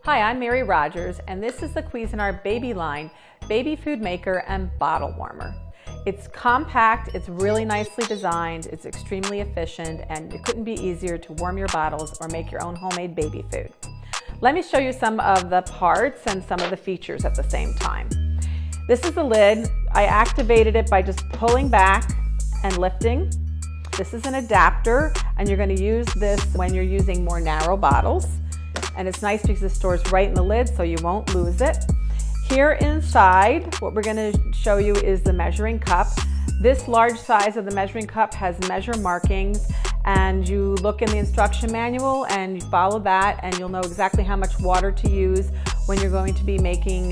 Hi, I'm Mary Rogers, and this is the Cuisinart Baby Line Baby Food Maker and Bottle Warmer. It's compact, it's really nicely designed, it's extremely efficient, and it couldn't be easier to warm your bottles or make your own homemade baby food. Let me show you some of the parts and some of the features at the same time. This is the lid. I activated it by just pulling back and lifting. This is an adapter, and you're going to use this when you're using more narrow bottles. And it's nice because it stores right in the lid so you won't lose it. Here inside, what we're going to show you is the measuring cup. This large size of the measuring cup has measure markings, and you look in the instruction manual and you follow that, and you'll know exactly how much water to use when you're going to be making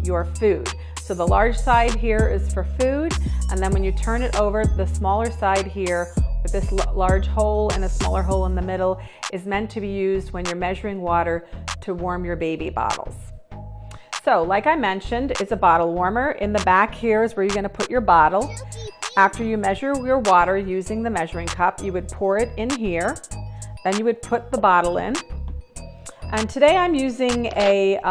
your food. So the large side here is for food, and then when you turn it over, the smaller side here with this large hole and a smaller hole in the middle is meant to be used when you're measuring water to warm your baby bottles. So like I mentioned, it's a bottle warmer. In the back here is where you're going to put your bottle. After you measure your water using the measuring cup, you would pour it in here, then you would put the bottle in. And today I'm using a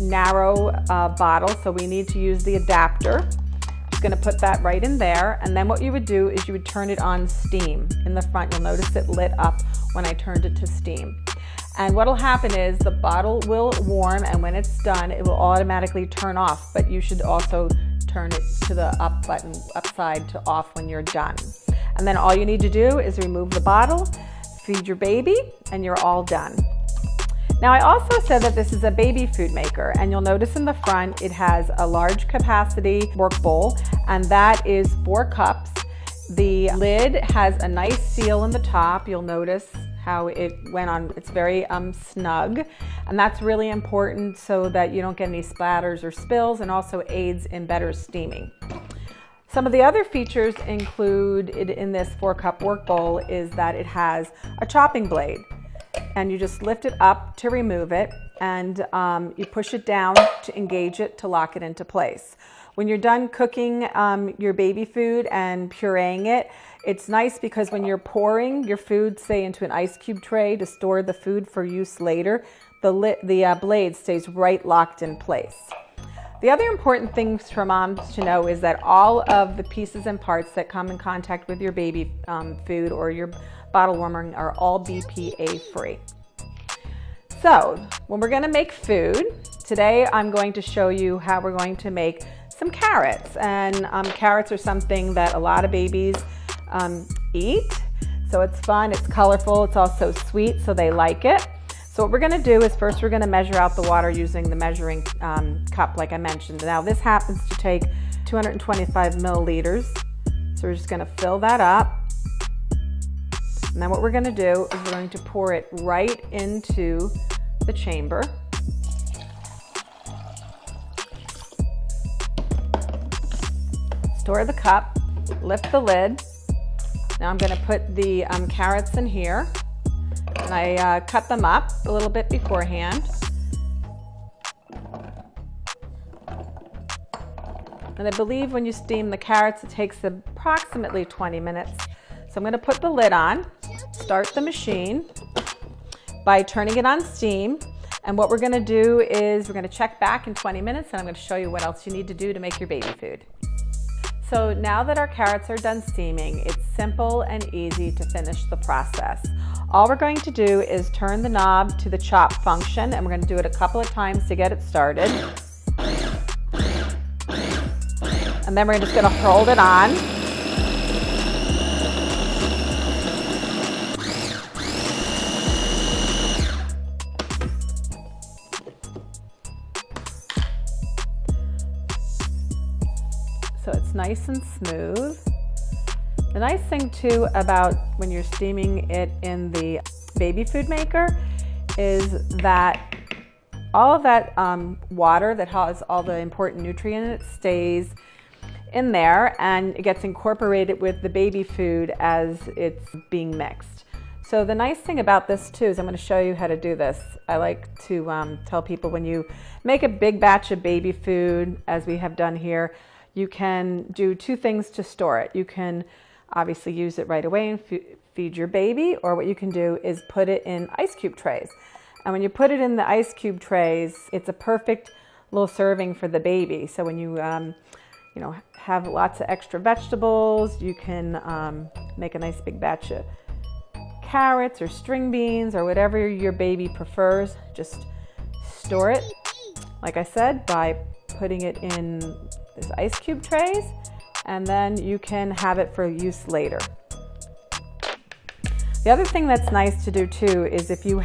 narrow bottle, so we need to use the adapter. I'm going to put that right in there, and then what you would do is you would turn it on steam. In the front, you'll notice it lit up when I turned it to steam. And what will happen is the bottle will warm, and when it's done, it will automatically turn off, but you should also turn it to the up button, upside to off when you're done. And then all you need to do is remove the bottle, feed your baby, and you're all done. Now, I also said that this is a baby food maker, and you'll notice in the front it has a large capacity work bowl, and that is 4 cups. The lid has a nice seal in the top. You'll notice how it went on. It's very snug, and that's really important so that you don't get any splatters or spills, and also aids in better steaming. Some of the other features included in this 4-cup work bowl is that it has a chopping blade, and you just lift it up to remove it, and you push it down to engage it to lock it into place. When you're done cooking your baby food and pureeing it, it's nice because when you're pouring your food, say, into an ice cube tray to store the food for use later, the blade stays right locked in place. The other important things for moms to know is that all of the pieces and parts that come in contact with your baby food or your bottle warmer are all BPA free. So when we're going to make food, today I'm going to show you how we're going to make some carrots. And carrots are something that a lot of babies eat. So it's fun, it's colorful, it's also sweet, so they like it. So what we're going to do is first we're going to measure out the water using the measuring cup like I mentioned. Now this happens to take 225 milliliters. So we're just going to fill that up. And then what we're going to do is we're going to pour it right into the chamber. Store the cup, lift the lid. Now I'm going to put the carrots in here, and I cut them up a little bit beforehand. And I believe when you steam the carrots, it takes approximately 20 minutes. So I'm going to put the lid on, start the machine by turning it on steam. And what we're going to do is we're going to check back in 20 minutes, and I'm going to show you what else you need to do to make your baby food. So now that our carrots are done steaming, it's simple and easy to finish the process. All we're going to do is turn the knob to the chop function, and we're going to do it a couple of times to get it started. And then we're just going to hold it on. So it's nice and smooth. The nice thing too about when you're steaming it in the baby food maker is that all of that water that has all the important nutrients in it stays in there, and it gets incorporated with the baby food as it's being mixed. So the nice thing about this too is I'm going to show you how to do this. I like to tell people when you make a big batch of baby food, as we have done here, you can do 2 things to store it. You can obviously use it right away and feed your baby, or what you can do is put it in ice cube trays. And when you put it in the ice cube trays, it's a perfect little serving for the baby. So when you, you know, have lots of extra vegetables, you can make a nice big batch of carrots or string beans or whatever your baby prefers. Just store it, like I said, by putting it in this ice cube trays, and then you can have it for use later. The other thing that's nice to do too is if you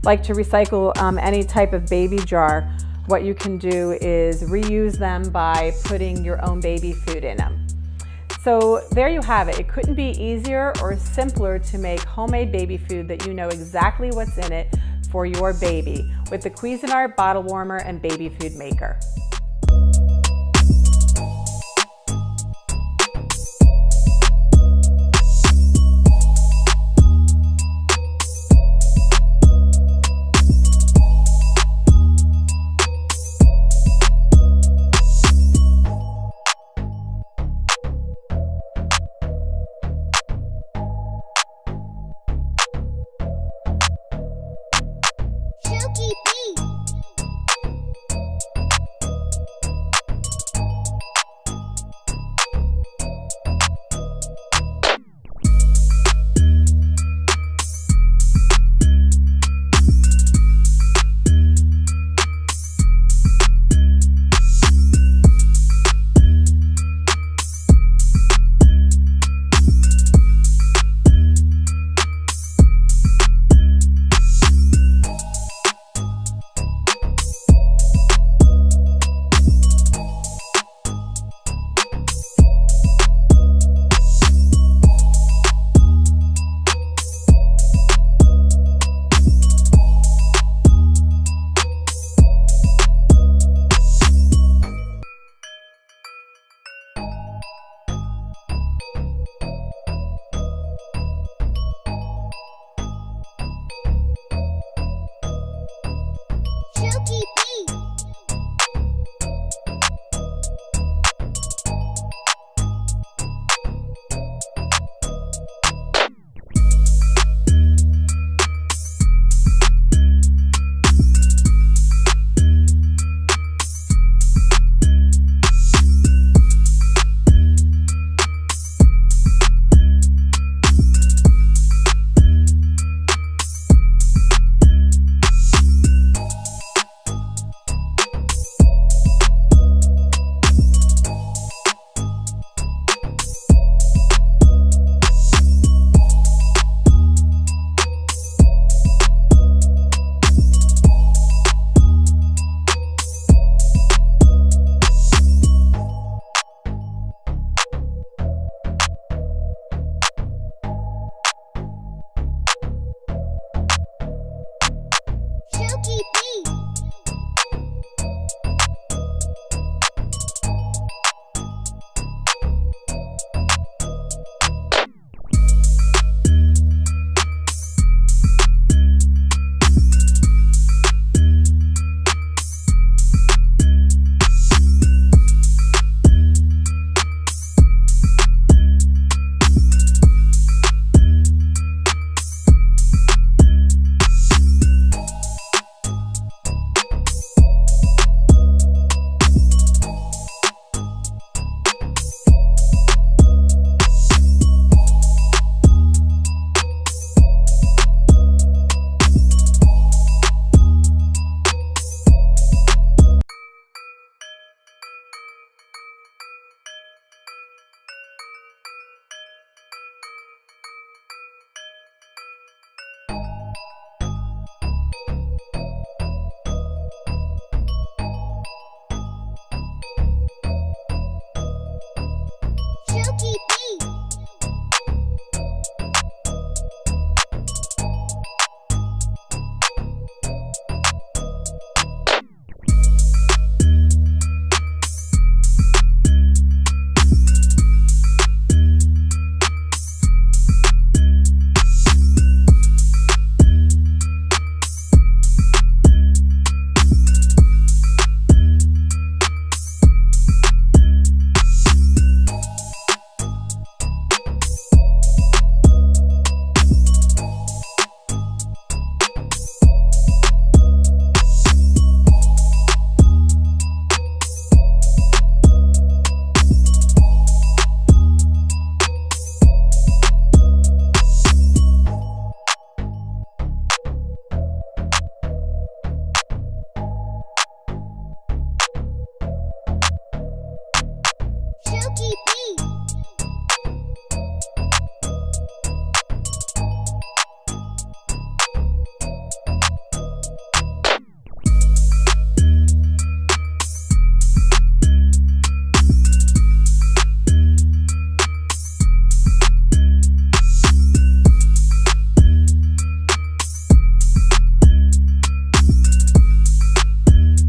like to recycle any type of baby jar, what you can do is reuse them by putting your own baby food in them. So there you have it. It couldn't be easier or simpler to make homemade baby food that you know exactly what's in it for your baby with the Cuisinart bottle warmer and baby food maker. Keep